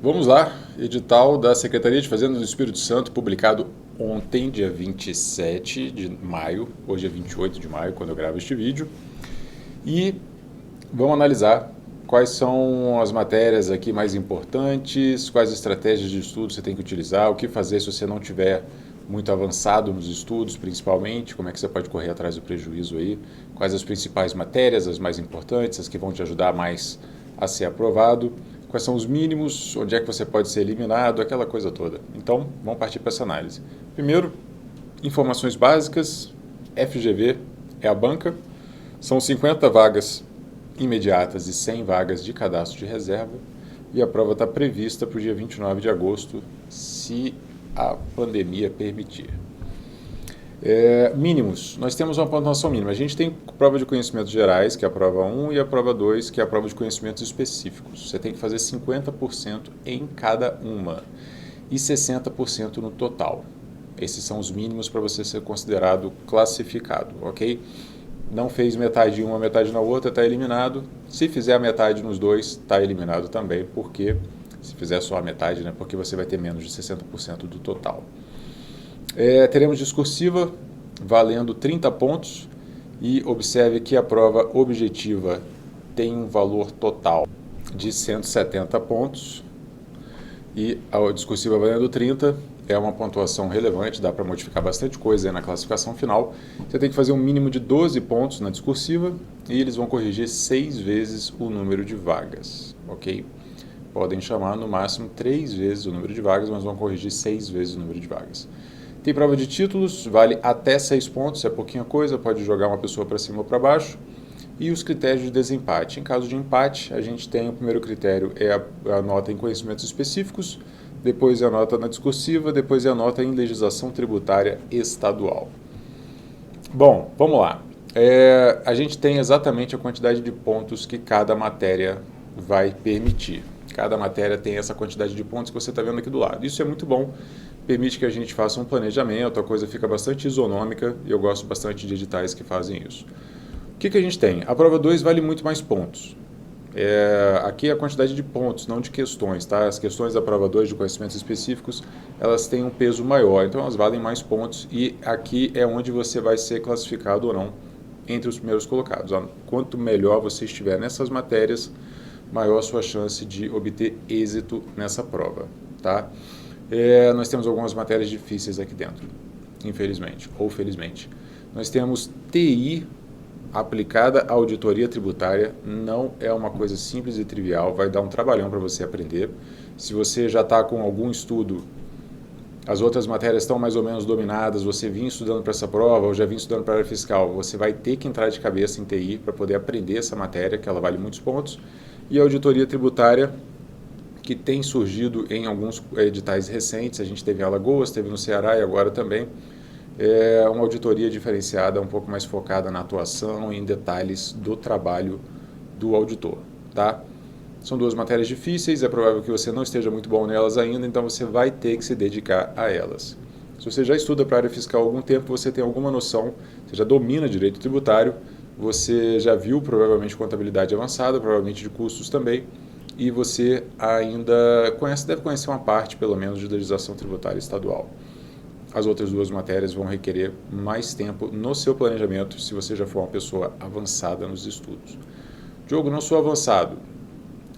Vamos lá, edital da Secretaria de Fazenda do Espírito Santo, publicado ontem, dia 27 de maio, hoje é 28 de maio, quando eu gravo este vídeo. E vamos analisar quais são as matérias aqui mais importantes, quais estratégias de estudo você tem que utilizar, o que fazer se você não tiver muito avançado nos estudos, principalmente, como é que você pode correr atrás do prejuízo aí, quais as principais matérias, as mais importantes, as que vão te ajudar mais a ser aprovado, quais são os mínimos, onde é que você pode ser eliminado, aquela coisa toda. Então, vamos partir para essa análise. Primeiro, informações básicas, FGV é a banca, são 50 vagas imediatas e 100 vagas de cadastro de reserva, e a prova está prevista para o dia 29 de agosto, se a pandemia permitir. Mínimos, nós temos uma pontuação mínima. A gente tem prova de conhecimentos gerais, que é a prova 1, e a prova 2, que é a prova de conhecimentos específicos. Você tem que fazer 50% em cada uma e 60% no total. Esses são os mínimos para você ser considerado classificado, ok? Não fez metade em uma, metade na outra, está eliminado. Se fizer a metade nos dois, está eliminado também, porque se fizer só a metade, né, porque você vai ter menos de 60% do total. Teremos discursiva valendo 30 pontos e observe que a prova objetiva tem um valor total de 170 pontos e a discursiva valendo 30 é uma pontuação relevante, dá para modificar bastante coisa aí na classificação final. Você tem que fazer um mínimo de 12 pontos na discursiva e eles vão corrigir 6 vezes o número de vagas, ok? Podem chamar no máximo 3 vezes o número de vagas, mas vão corrigir 6 vezes o número de vagas. Tem prova de títulos, vale até 6 pontos, é pouquinha coisa, pode jogar uma pessoa para cima ou para baixo. E os critérios de desempate. Em caso de empate, a gente tem o primeiro critério, é a nota em conhecimentos específicos, depois é a nota na discursiva, depois é a nota em legislação tributária estadual. Bom, vamos lá. A gente tem exatamente a quantidade de pontos que cada matéria vai permitir. Cada matéria tem essa quantidade de pontos que você está vendo aqui do lado. Isso é muito bom, permite que a gente faça um planejamento, a coisa fica bastante isonômica e eu gosto bastante de editais que fazem isso. O que a gente tem? A prova 2 vale muito mais pontos. Aqui é a quantidade de pontos, não de questões, tá? As questões da prova 2 de conhecimentos específicos, elas têm um peso maior, então elas valem mais pontos e aqui é onde você vai ser classificado ou não entre os primeiros colocados. Quanto melhor você estiver nessas matérias, maior a sua chance de obter êxito nessa prova, tá? Nós temos algumas matérias difíceis aqui dentro, infelizmente ou felizmente. Nós temos TI aplicada à auditoria tributária, não é uma coisa simples e trivial, vai dar um trabalhão para você aprender. Se você já está com algum estudo, as outras matérias estão mais ou menos dominadas, você vinha estudando para essa prova ou já vinha estudando para a área fiscal, você vai ter que entrar de cabeça em TI para poder aprender essa matéria, que ela vale muitos pontos. E a auditoria tributária, que tem surgido em alguns editais recentes, a gente teve em Alagoas, teve no Ceará e agora também, é uma auditoria diferenciada, um pouco mais focada na atuação e em detalhes do trabalho do auditor, tá? São duas matérias difíceis, é provável que você não esteja muito bom nelas ainda, então você vai ter que se dedicar a elas. Se você já estuda para a área fiscal há algum tempo, você tem alguma noção, você já domina direito tributário, você já viu provavelmente contabilidade avançada, provavelmente de custos também, e você ainda deve conhecer uma parte, pelo menos, de legislação tributária estadual. As outras duas matérias vão requerer mais tempo no seu planejamento se você já for uma pessoa avançada nos estudos. Diogo, não sou avançado.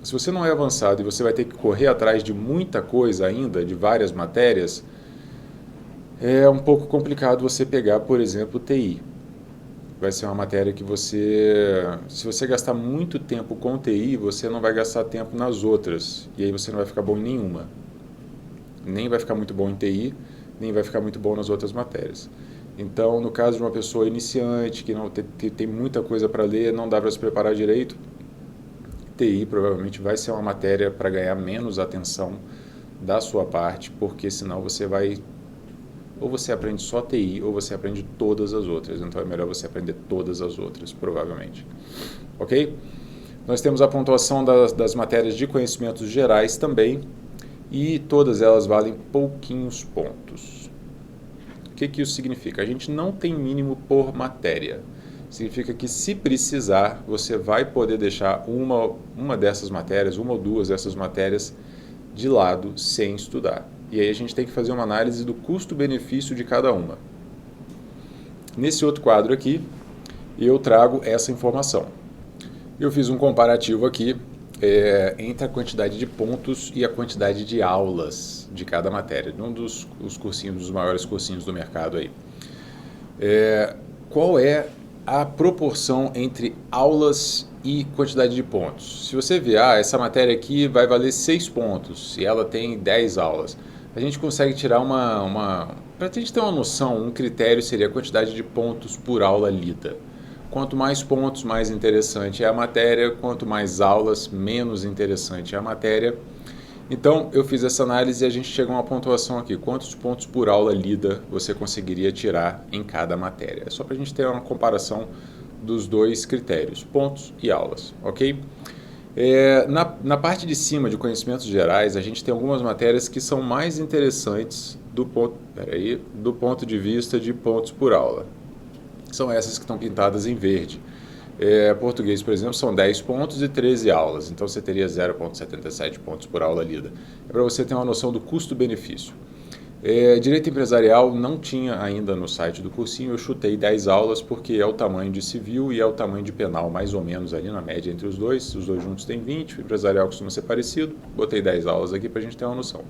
Se você não é avançado e você vai ter que correr atrás de muita coisa ainda, de várias matérias, é um pouco complicado você pegar, por exemplo, TI. Vai ser uma matéria que se você gastar muito tempo com TI, você não vai gastar tempo nas outras. E aí você não vai ficar bom em nenhuma. Nem vai ficar muito bom em TI, nem vai ficar muito bom nas outras matérias. Então, no caso de uma pessoa iniciante, que não tem muita coisa para ler, não dá para se preparar direito, TI provavelmente vai ser uma matéria para ganhar menos atenção da sua parte, porque senão ou você aprende só TI, ou você aprende todas as outras. Então é melhor você aprender todas as outras, provavelmente. Ok? Nós temos a pontuação das matérias de conhecimentos gerais também, e todas elas valem pouquinhos pontos. O que isso significa? A gente não tem mínimo por matéria. Significa que, se precisar, você vai poder deixar uma dessas matérias, uma ou duas dessas matérias, de lado sem estudar. E aí a gente tem que fazer uma análise do custo-benefício de cada uma. Nesse outro quadro aqui, eu trago essa informação. Eu fiz um comparativo aqui entre a quantidade de pontos e a quantidade de aulas de cada matéria, de um dos cursinhos, dos maiores cursinhos do mercado aí. Qual é a proporção entre aulas e quantidade de pontos? Se você ver, essa matéria aqui vai valer 6 pontos e ela tem 10 aulas, a gente consegue tirar para a gente ter uma noção, um critério seria a quantidade de pontos por aula lida. Quanto mais pontos, mais interessante é a matéria, quanto mais aulas, menos interessante é a matéria. Então, eu fiz essa análise e a gente chega a uma pontuação aqui. Quantos pontos por aula lida você conseguiria tirar em cada matéria? É só para a gente ter uma comparação dos dois critérios, pontos e aulas, ok? Na parte de cima de conhecimentos gerais, a gente tem algumas matérias que são mais interessantes do ponto de vista de pontos por aula. São essas que estão pintadas em verde. Português, por exemplo, são 10 pontos e 13 aulas, então você teria 0,77 pontos por aula lida. É para você ter uma noção do custo-benefício. Direito empresarial não tinha ainda no site do cursinho, eu chutei 10 aulas porque é o tamanho de civil e é o tamanho de penal, mais ou menos ali na média entre os dois juntos tem 20, o empresarial costuma ser parecido, botei 10 aulas aqui para a gente ter uma noção.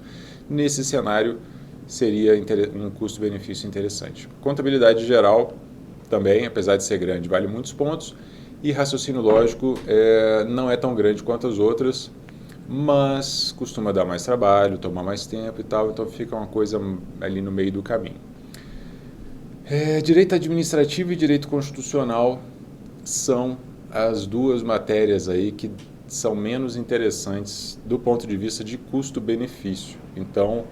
Nesse cenário seria um custo-benefício interessante. Contabilidade geral também, apesar de ser grande, vale muitos pontos. E raciocínio lógico não é tão grande quanto as outras, mas costuma dar mais trabalho, tomar mais tempo e tal, então fica uma coisa ali no meio do caminho. Direito administrativo e direito constitucional são as duas matérias aí que são menos interessantes do ponto de vista de custo-benefício. Então,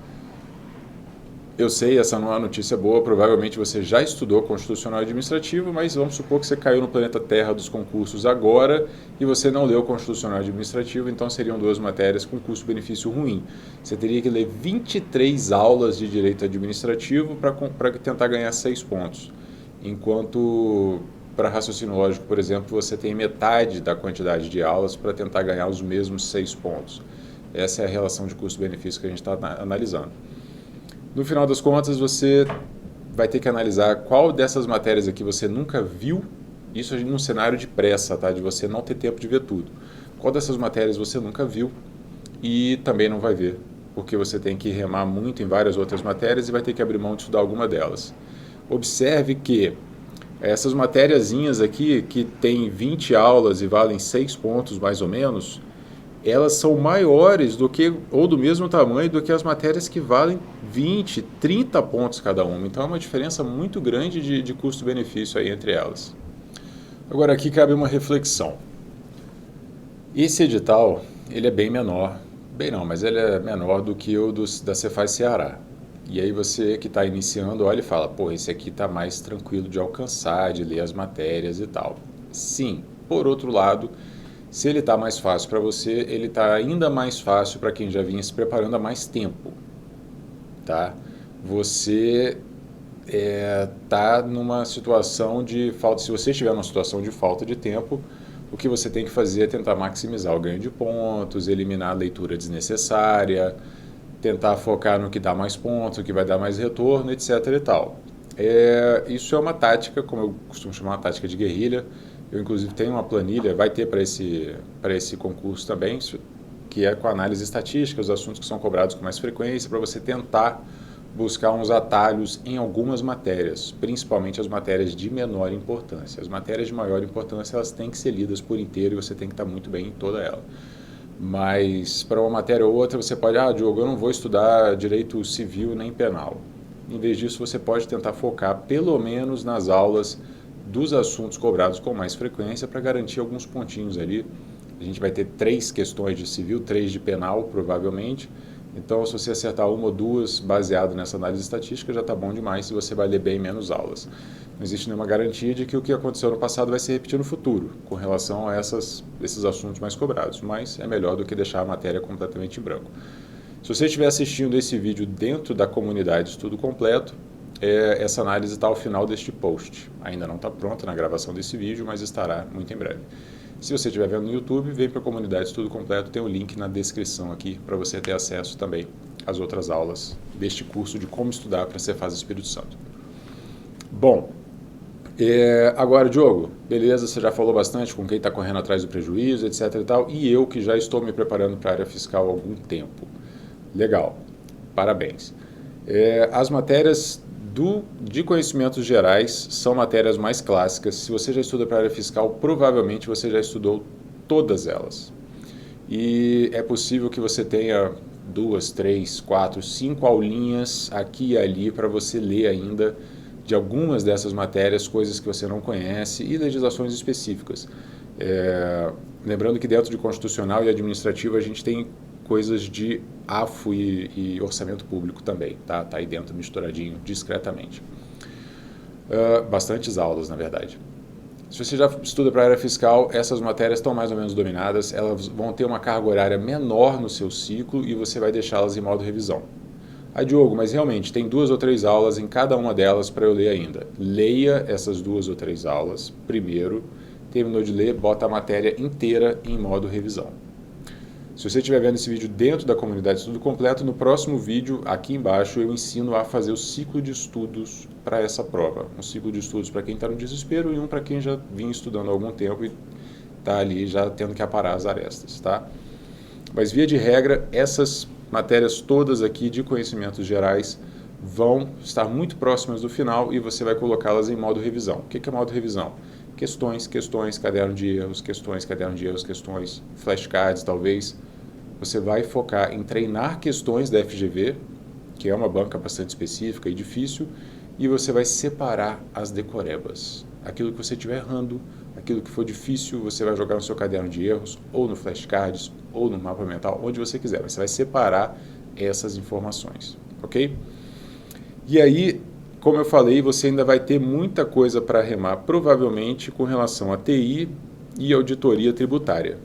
eu sei, essa não é uma notícia boa, provavelmente você já estudou Constitucional e Administrativo, mas vamos supor que você caiu no planeta Terra dos concursos agora e você não leu Constitucional e Administrativo, então seriam duas matérias com custo-benefício ruim. Você teria que ler 23 aulas de Direito Administrativo para tentar ganhar 6 pontos, enquanto para raciocínio lógico, por exemplo, você tem metade da quantidade de aulas para tentar ganhar os mesmos 6 pontos. Essa é a relação de custo-benefício que a gente está analisando. No final das contas, você vai ter que analisar qual dessas matérias aqui você nunca viu, isso num cenário de pressa, tá? De você não ter tempo de ver tudo. Qual dessas matérias você nunca viu e também não vai ver, porque você tem que remar muito em várias outras matérias e vai ter que abrir mão de estudar alguma delas. Observe que essas matériazinhas aqui, que tem 20 aulas e valem 6 pontos mais ou menos, elas são maiores do que, ou do mesmo tamanho do que as matérias que valem 20, 30 pontos cada uma. Então é uma diferença muito grande de custo-benefício aí entre elas. Agora aqui cabe uma reflexão. Esse edital, ele é bem menor, mas ele é menor do que o da Cefaz Ceará. E aí você que está iniciando olha e fala, pô, esse aqui está mais tranquilo de alcançar, de ler as matérias e tal. Sim, por outro lado, se ele está mais fácil para você, ele está ainda mais fácil para quem já vinha se preparando há mais tempo. Tá? Você está numa situação de falta. Se você estiver numa situação de falta de tempo, o que você tem que fazer é tentar maximizar o ganho de pontos, eliminar a leitura desnecessária, tentar focar no que dá mais pontos, o que vai dar mais retorno, etc. e tal. Isso é uma tática, como eu costumo chamar, uma tática de guerrilha. Eu, inclusive, tenho uma planilha, vai ter para esse concurso também, que é com análise estatística, os assuntos que são cobrados com mais frequência, para você tentar buscar uns atalhos em algumas matérias, principalmente as matérias de menor importância. As matérias de maior importância, elas têm que ser lidas por inteiro e você tem que estar muito bem em toda ela. Mas para uma matéria ou outra, você pode, Diogo, eu não vou estudar direito civil nem penal. Em vez disso, você pode tentar focar pelo menos nas aulas dos assuntos cobrados com mais frequência para garantir alguns pontinhos ali. A gente vai ter 3 questões de civil, 3 de penal, provavelmente. Então, se você acertar uma ou duas baseado nessa análise estatística, já está bom demais se você vai ler bem menos aulas. Não existe nenhuma garantia de que o que aconteceu no passado vai se repetir no futuro, com relação a esses assuntos mais cobrados, mas é melhor do que deixar a matéria completamente em branco. Se você estiver assistindo esse vídeo dentro da comunidade Estudo Completo, essa análise está ao final deste post. Ainda não está pronta na gravação desse vídeo, mas estará muito em breve. Se você estiver vendo no YouTube, vem para a comunidade Estudo Completo, tem o link na descrição aqui para você ter acesso também às outras aulas deste curso de como estudar para Cefaz Espírito Santo. Bom, agora, Diogo, beleza, você já falou bastante com quem está correndo atrás do prejuízo, etc e tal, e eu que já estou me preparando para a área fiscal há algum tempo. Legal, parabéns. As matérias de conhecimentos gerais são matérias mais clássicas. Se você já estuda para a área fiscal, provavelmente você já estudou todas elas. E é possível que você tenha 2, 3, 4, 5 aulinhas aqui e ali para você ler ainda de algumas dessas matérias, coisas que você não conhece e legislações específicas. Lembrando que dentro de constitucional e administrativo a gente tem coisas de AFO e orçamento público também, tá aí dentro misturadinho discretamente. Bastantes aulas, na verdade. Se você já estuda para a área fiscal, essas matérias estão mais ou menos dominadas, elas vão ter uma carga horária menor no seu ciclo e você vai deixá-las em modo revisão. Diogo, mas realmente tem 2 ou 3 aulas em cada uma delas para eu ler ainda. Leia essas 2 ou 3 aulas primeiro, terminou de ler, bota a matéria inteira em modo revisão. Se você estiver vendo esse vídeo dentro da comunidade Estudo Completo, no próximo vídeo, aqui embaixo, eu ensino a fazer o ciclo de estudos para essa prova. Um ciclo de estudos para quem está no desespero e um para quem já vinha estudando há algum tempo e está ali já tendo que aparar as arestas, tá? Mas, via de regra, essas matérias todas aqui de conhecimentos gerais vão estar muito próximas do final e você vai colocá-las em modo revisão. O que é modo revisão? Questões, caderno de erros, questões, flashcards talvez. Você vai focar em treinar questões da FGV, que é uma banca bastante específica e difícil, e você vai separar as decorebas. Aquilo que você estiver errando, aquilo que for difícil, você vai jogar no seu caderno de erros, ou no flashcards, ou no mapa mental, onde você quiser. Você vai separar essas informações, ok? E aí, como eu falei, você ainda vai ter muita coisa para remar, provavelmente com relação a TI e auditoria tributária.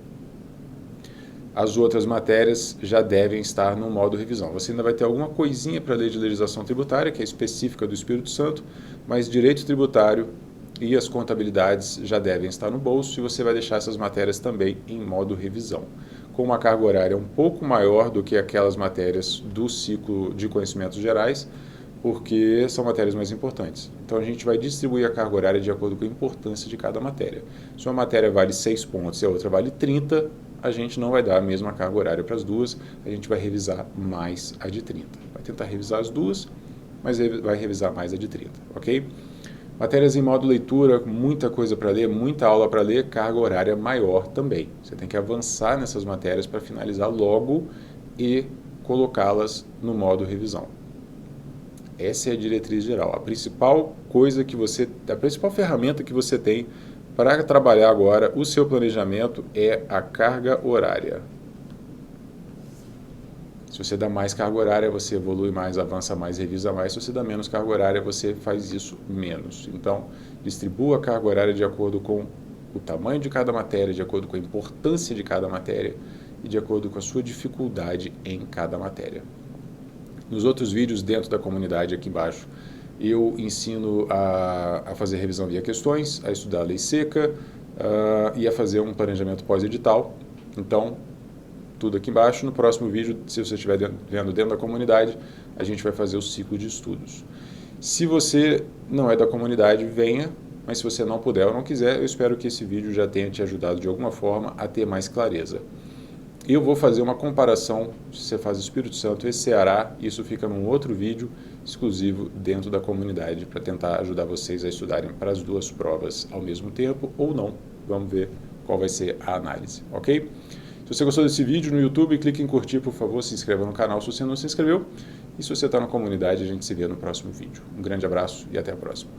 As outras matérias já devem estar no modo revisão. Você ainda vai ter alguma coisinha para a lei de legislação tributária, que é específica do Espírito Santo, mas direito tributário e as contabilidades já devem estar no bolso e você vai deixar essas matérias também em modo revisão, com uma carga horária um pouco maior do que aquelas matérias do ciclo de conhecimentos gerais, porque são matérias mais importantes. Então a gente vai distribuir a carga horária de acordo com a importância de cada matéria. Se uma matéria vale 6 pontos e a outra vale 30, a gente não vai dar a mesma carga horária para as duas, a gente vai revisar mais a de 30. Vai tentar revisar as duas, mas vai revisar mais a de 30, ok? Matérias em modo leitura, muita coisa para ler, muita aula para ler, carga horária maior também. Você tem que avançar nessas matérias para finalizar logo e colocá-las no modo revisão. Essa é a diretriz geral. A principal ferramenta que você tem para trabalhar agora o seu planejamento é a carga horária. Se você dá mais carga horária, você evolui mais, avança mais, revisa mais. Se você dá menos carga horária, você faz isso menos. Então, distribua a carga horária de acordo com o tamanho de cada matéria, de acordo com a importância de cada matéria e de acordo com a sua dificuldade em cada matéria. Nos outros vídeos dentro da comunidade aqui embaixo, eu ensino a fazer revisão via questões, a estudar a lei seca e a fazer um planejamento pós-edital. Então, tudo aqui embaixo. No próximo vídeo, se você estiver vendo dentro da comunidade, a gente vai fazer o ciclo de estudos. Se você não é da comunidade, venha, mas se você não puder ou não quiser, eu espero que esse vídeo já tenha te ajudado de alguma forma a ter mais clareza. Eu vou fazer uma comparação, se você faz Espírito Santo e Ceará, isso fica num outro vídeo exclusivo dentro da comunidade para tentar ajudar vocês a estudarem para as duas provas ao mesmo tempo ou não. Vamos ver qual vai ser a análise, ok? Se você gostou desse vídeo no YouTube, clique em curtir, por favor, se inscreva no canal se você não se inscreveu. E se você está na comunidade, a gente se vê no próximo vídeo. Um grande abraço e até a próxima.